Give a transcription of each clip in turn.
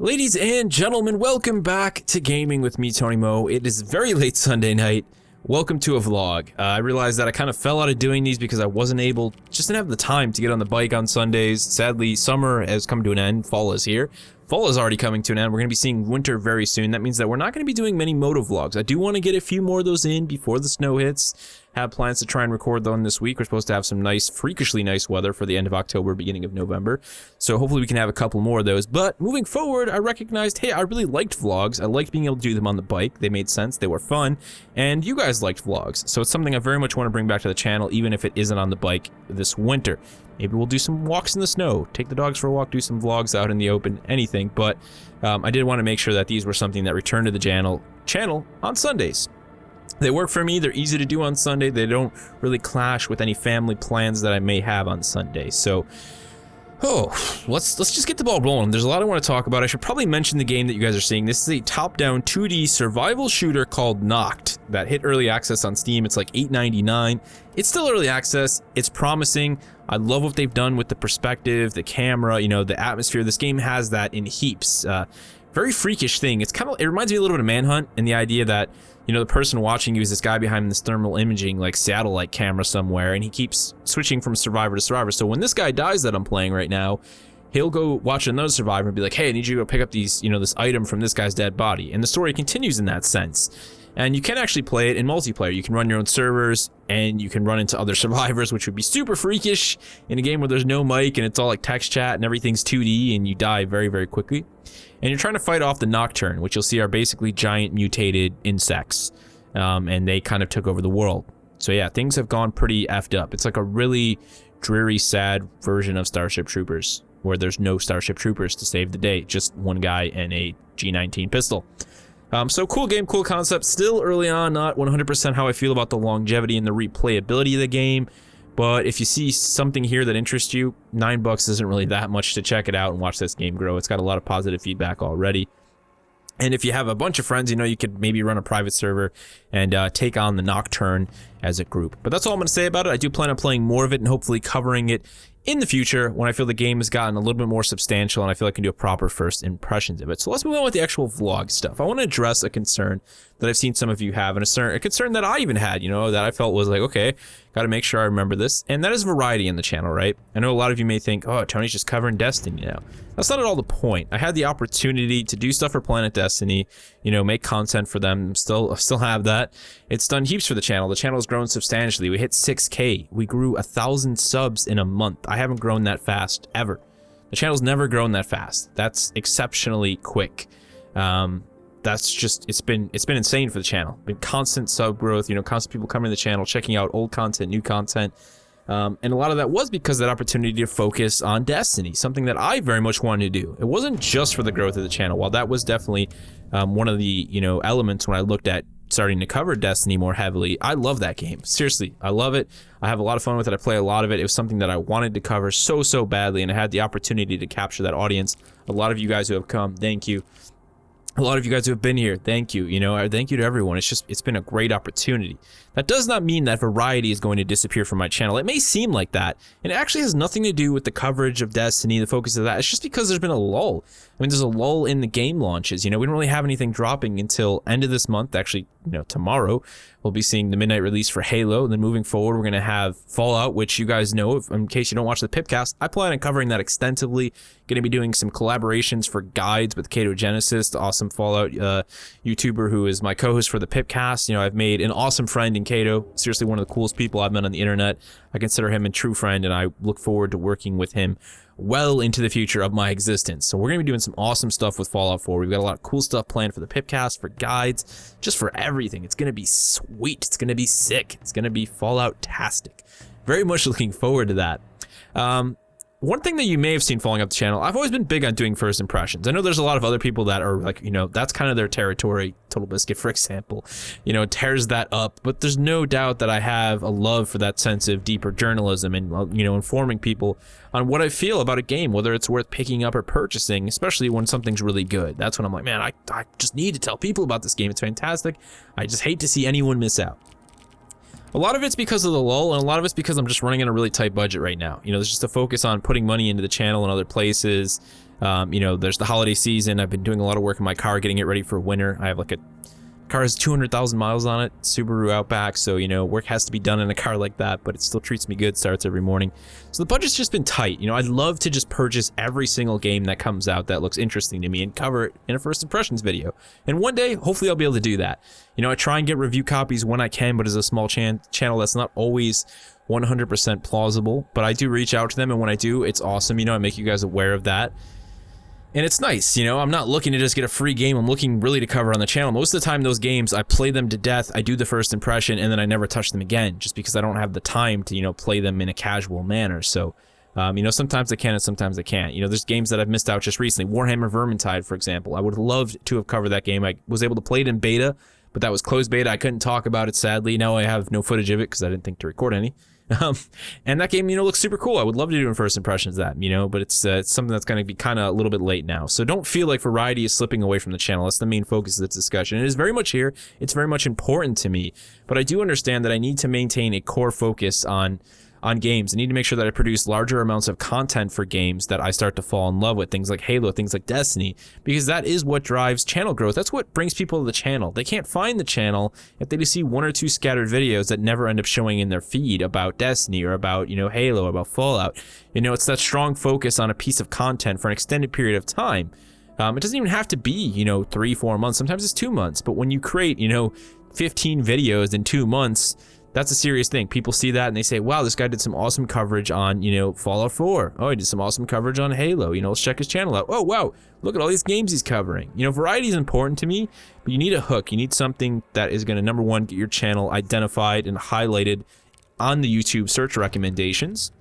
Ladies and gentlemen, welcome back to Gaming with me, Tony Mo. It is very late Sunday night. Welcome to a vlog. I realized that I kind of fell out of doing these because I wasn't able, just didn't have the time to get on the bike on Sundays. Sadly, summer has come to an end. Fall is here. Fall is already coming to an end. We're going to be seeing winter very soon. That means that we're not going to be doing many moto vlogs. I do want to get a few more of those in before the snow hits. Have plans to try and record them this week. We're supposed to have some nice, freakishly nice weather for the end of October, beginning of November. So hopefully we can have a couple more of those. But moving forward, I recognized, hey, I really liked vlogs. I liked being able to do them on the bike. They made sense. They were fun. And you guys liked vlogs. So it's something I very much want to bring back to the channel, even if it isn't on the bike this winter. Maybe we'll do some walks in the snow, take the dogs for a walk, do some vlogs out in the open, anything. But I did want to make sure that these were something that returned to the channel on Sundays. They work for me. They're easy to do on Sunday. They don't really clash with any family plans that I may have on Sunday. So, let's just get the ball rolling. There's a lot I want to talk about. I should probably mention the game that you guys are seeing. This is a top-down 2D survival shooter called Noct that hit early access on Steam. It's like $8.99. It's still early access. It's promising. I love what they've done with the perspective, the camera, you know, the atmosphere. This game has that in heaps. Very freakish thing. It reminds me a little bit of Manhunt, and the idea that, you know, the person watching you is this guy behind this thermal imaging, like satellite camera somewhere, and he keeps switching from survivor to survivor. So when this guy dies that I'm playing right now, he'll go watch another survivor and be like, hey, I need you to go pick up these, you know, this item from this guy's dead body. And the story continues in that sense. And you can actually play it in multiplayer. You can run your own servers, and you can run into other survivors, which would be super freakish in a game where there's no mic and it's all like text chat and everything's 2D and you die very, very quickly. And you're trying to fight off the Nocturne, which you'll see are basically giant mutated insects. And they kind of took over the world. So yeah, things have gone pretty effed up. It's like a really dreary, sad version of Starship Troopers, where there's no Starship Troopers to save the day. Just one guy and a G19 pistol. So cool game, cool concept. Still early on, not 100% how I feel about the longevity and the replayability of the game. But if you see something here that interests you, $9 isn't really that much to check it out and watch this game grow. It's got a lot of positive feedback already. And if you have a bunch of friends, you know, you could maybe run a private server and take on the Nocturne as a group. But that's all I'm going to say about it. I do plan on playing more of it and hopefully covering it in the future when I feel the game has gotten a little bit more substantial and I feel I can do a proper first impressions of it. So let's move on with the actual vlog stuff. I want to address a concern that I've seen some of you have, and a concern that I even had, you know, that I felt was like, okay, got to make sure I remember this. And that is variety in the channel, right? I know a lot of you may think, oh, Tony's just covering Destiny now. That's not at all the point. I had the opportunity to do stuff for Planet Destiny, you know, make content for them. Still have that. It's done heaps for the channel. The channel has grown substantially. We hit 6K. We grew 1,000 subs in a month. I haven't grown that fast ever. The channel's never grown that fast. That's exceptionally quick. That's just, it's been insane for the channel. Been constant sub growth, you know, constant people coming to the channel, checking out old content, new content. And a lot of that was because of that opportunity to focus on Destiny, something that I very much wanted to do. It wasn't just for the growth of the channel. While that was definitely one of the, you know, elements when I looked at starting to cover Destiny more heavily. I love that game. Seriously, I love it. I have a lot of fun with it. I play a lot of it. It was something that I wanted to cover so badly, and I had the opportunity to capture that audience. A lot of you guys who have come, thank you. A lot of you guys who have been here, thank you. You know, thank you to everyone. It's been a great opportunity. That does not mean that variety is going to disappear from my channel. It may seem like that, and it actually has nothing to do with the coverage of Destiny, the focus of that. It's just because there's been a lull. I mean, there's a lull in the game launches. You know, we don't really have anything dropping until end of this month. Actually, you know, tomorrow we'll be seeing the midnight release for Halo. And then moving forward, we're going to have Fallout, which you guys know, in case you don't watch the Pipcast, I plan on covering that extensively. Going to be doing some collaborations for guides with Kato Genesis, the awesome Fallout YouTuber who is my co-host for the Pipcast. You know, I've made an awesome friend in Kato. Seriously, one of the coolest people I've met on the internet. I consider him a true friend, and I look forward to working with him well into the future of my existence. So we're going to be doing some awesome stuff with Fallout 4. We've got a lot of cool stuff planned for the Pipcast, for guides, just for everything. It's going to be sweet. It's going to be sick. It's going to be Fallout-tastic. Very much looking forward to that. One thing that you may have seen following up the channel, I've always been big on doing first impressions. I know there's a lot of other people that are like, you know, that's kind of their territory. Total Biscuit, for example, you know, tears that up. But there's no doubt that I have a love for that sense of deeper journalism and, you know, informing people on what I feel about a game, whether it's worth picking up or purchasing, especially when something's really good. That's when I'm like, man, I just need to tell people about this game. It's fantastic. I just hate to see anyone miss out. A lot of it's because of the lull, and a lot of it's because I'm just running in a really tight budget right now. You know, there's just a focus on putting money into the channel and other places. You know, there's the holiday season. I've been doing a lot of work in my car, getting it ready for winter. I have like a car has 200,000 miles on it, Subaru Outback, so you know, work has to be done in a car like that, but it still treats me good, starts every morning. So the budget's just been tight. You know, I'd love to just purchase every single game that comes out that looks interesting to me and cover it in a first impressions video. And one day, hopefully I'll be able to do that. You know, I try and get review copies when I can, but as a small channel, that's not always 100% plausible, but I do reach out to them, and when I do, it's awesome. You know, I make you guys aware of that. And it's nice, you know, I'm not looking to just get a free game, I'm looking really to cover on the channel. Most of the time, those games, I play them to death, I do the first impression, and then I never touch them again, just because I don't have the time to, you know, play them in a casual manner. So, you know, sometimes I can and sometimes I can't. You know, there's games that I've missed out just recently. Warhammer Vermintide, for example. I would have loved to have covered that game. I was able to play it in beta, but that was closed beta. I couldn't talk about it, sadly. Now I have no footage of it because I didn't think to record any. And that game, you know, looks super cool. I would love to do in first impressions of that, you know, but it's something that's going to be kind of a little bit late now. So don't feel like variety is slipping away from the channel. That's the main focus of this discussion. It is very much here. It's very much important to me, but I do understand that I need to maintain a core focus on games. I need to make sure that I produce larger amounts of content for games that I start to fall in love with, things like Halo, things like Destiny, because that is what drives channel growth. That's what brings people to the channel. They can't find the channel if they just see one or two scattered videos that never end up showing in their feed about Destiny or about, you know, Halo, about Fallout. You know, it's that strong focus on a piece of content for an extended period of time. It doesn't even have to be, you know, 3-4 months. Sometimes it's 2 months. But when you create, you know, 15 videos in 2 months, that's a serious thing. People see that and they say, wow, this guy did some awesome coverage on, you know, Fallout 4. Oh, he did some awesome coverage on Halo. You know, let's check his channel out. Oh, wow, look at all these games he's covering. You know, variety is important to me, but you need a hook. You need something that is going to, number one, get your channel identified and highlighted on the YouTube search recommendations.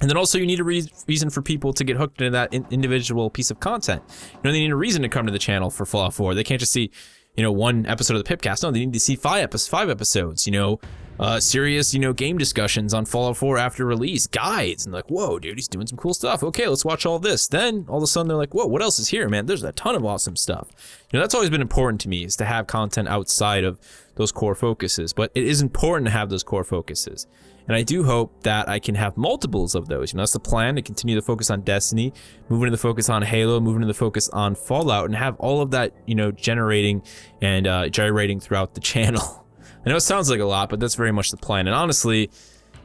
And then also you need a reason for people to get hooked into that individual piece of content. You know, they need a reason to come to the channel for Fallout 4. They can't just see, you know, one episode of the Pipcast. No, they need to see five episodes, you know, serious, you know, game discussions on Fallout 4 after release, guides, and like, whoa, dude, he's doing some cool stuff. Okay, let's watch all this. Then all of a sudden they're like, whoa, what else is here, man? There's a ton of awesome stuff. You know, that's always been important to me, is to have content outside of those core focuses. But it is important to have those core focuses. And I do hope that I can have multiples of those. You know, that's the plan, to continue to focus on Destiny, move into the focus on Halo, move into the focus on Fallout, and have all of that, you know, generating and gyrating throughout the channel. I know it sounds like a lot, but that's very much the plan. And honestly,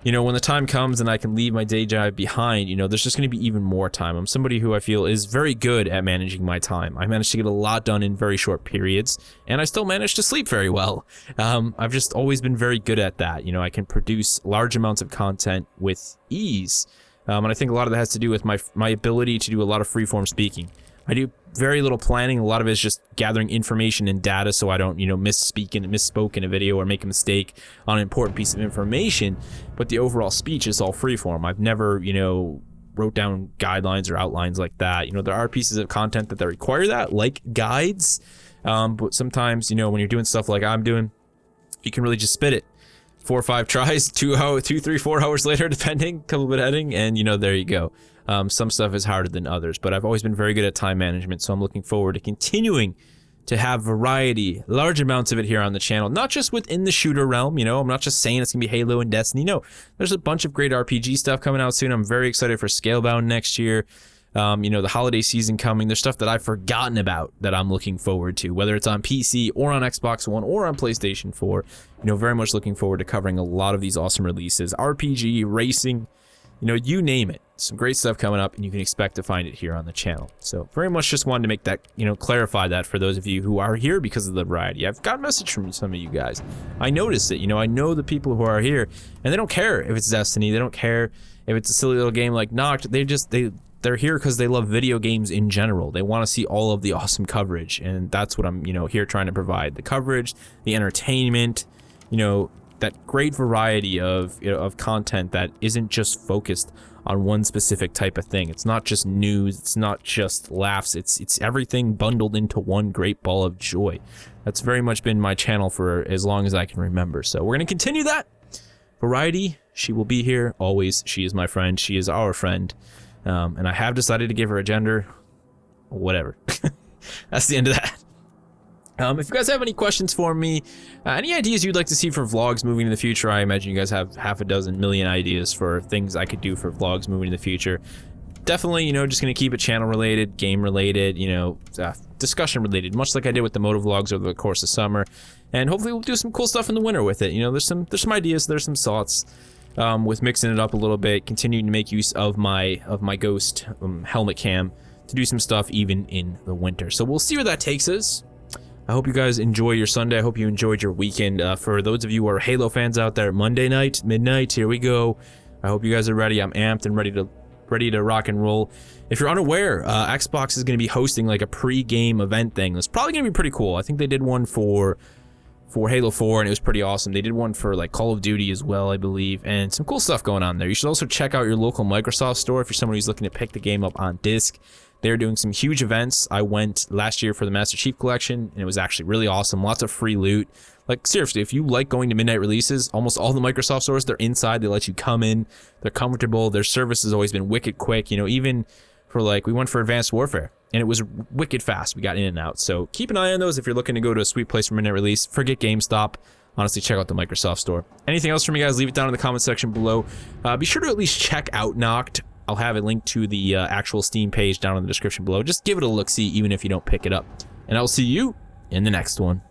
you know, when the time comes and I can leave my day job behind, you know, there's just going to be even more time. I'm somebody who I feel is very good at managing my time. I managed to get a lot done in very short periods, and I still manage to sleep very well. I've just always been very good at that. You know, I can produce large amounts of content with ease. And I think a lot of that has to do with my ability to do a lot of freeform speaking. I do very little planning. A lot of it is just gathering information and data so I don't, you know, misspoke in a video or make a mistake on an important piece of information. But the overall speech is all freeform. I've never, you know, wrote down guidelines or outlines like that. You know, there are pieces of content that require that, like guides. But sometimes, you know, when you're doing stuff like I'm doing, you can really just spit it. 4 or 5 tries, 2, 3, 4 hours later, depending, couple bit editing, and you know, there you go. Some stuff is harder than others, but I've always been very good at time management, so I'm looking forward to continuing to have variety, large amounts of it here on the channel, not just within the shooter realm. You know, I'm not just saying it's gonna be Halo and Destiny. No, there's a bunch of great RPG stuff coming out soon. I'm very excited for Scalebound next year. You know, the holiday season coming. There's stuff that I've forgotten about that I'm looking forward to, whether it's on PC or on Xbox One or on PlayStation 4. You know, very much looking forward to covering a lot of these awesome releases. RPG, racing, you know, you name it. Some great stuff coming up, and you can expect to find it here on the channel. So very much just wanted to make that, you know, clarify that for those of you who are here because of the variety. I've got a message from some of you guys. I noticed it. You know, I know the people who are here, and they don't care if it's Destiny. They don't care if it's a silly little game like Noct. They're here because they love video games in general. They want to see all of the awesome coverage, and that's what I'm, you know, here trying to provide. The coverage, the entertainment, you know, that great variety of, you know, of content that isn't just focused on one specific type of thing. It's not just news, it's not just laughs, it's everything bundled into one great ball of joy. That's very much been my channel for as long as I can remember. So we're going to continue that. Variety, she will be here always. She is my friend. She is our friend. And I have decided to give her a gender. Whatever. That's the end of that. If you guys have any questions for me, any ideas you'd like to see for vlogs moving in the future, I imagine you guys have half a dozen million ideas for things I could do for vlogs moving in the future. Definitely, you know, just going to keep it channel related, game related, you know, discussion related, much like I did with the moto vlogs over the course of summer. And hopefully we'll do some cool stuff in the winter with it. You know, there's some ideas, there's some thoughts with mixing it up a little bit, continuing to make use of my Ghost helmet cam to do some stuff even in the winter. So we'll see where that takes us. I hope you guys enjoy your Sunday. I hope you enjoyed your weekend. For those of you who are Halo fans out there, Monday night, midnight, here we go. I hope you guys are ready. I'm amped and ready to rock and roll. If you're unaware, Xbox is going to be hosting like a pre-game event thing. It's probably going to be pretty cool. I think they did one for Halo 4 and it was pretty awesome. They did one for like Call of Duty as well, I believe, and some cool stuff going on there. You should also check out your local Microsoft store if you're someone who's looking to pick the game up on disc. They're doing some huge events. I went last year for the Master Chief Collection, and it was actually really awesome. Lots of free loot. Like, seriously, if you like going to midnight releases, almost all the Microsoft stores, they're inside. They let you come in. They're comfortable. Their service has always been wicked quick. You know, even for, like, we went for Advanced Warfare, and it was wicked fast. We got in and out. So keep an eye on those if you're looking to go to a sweet place for midnight release. Forget GameStop. Honestly, check out the Microsoft store. Anything else from you guys, leave it down in the comment section below. Be sure to at least check out Noct. I'll have a link to the actual Steam page down in the description below. Just give it a look-see, even if you don't pick it up. And I'll see you in the next one.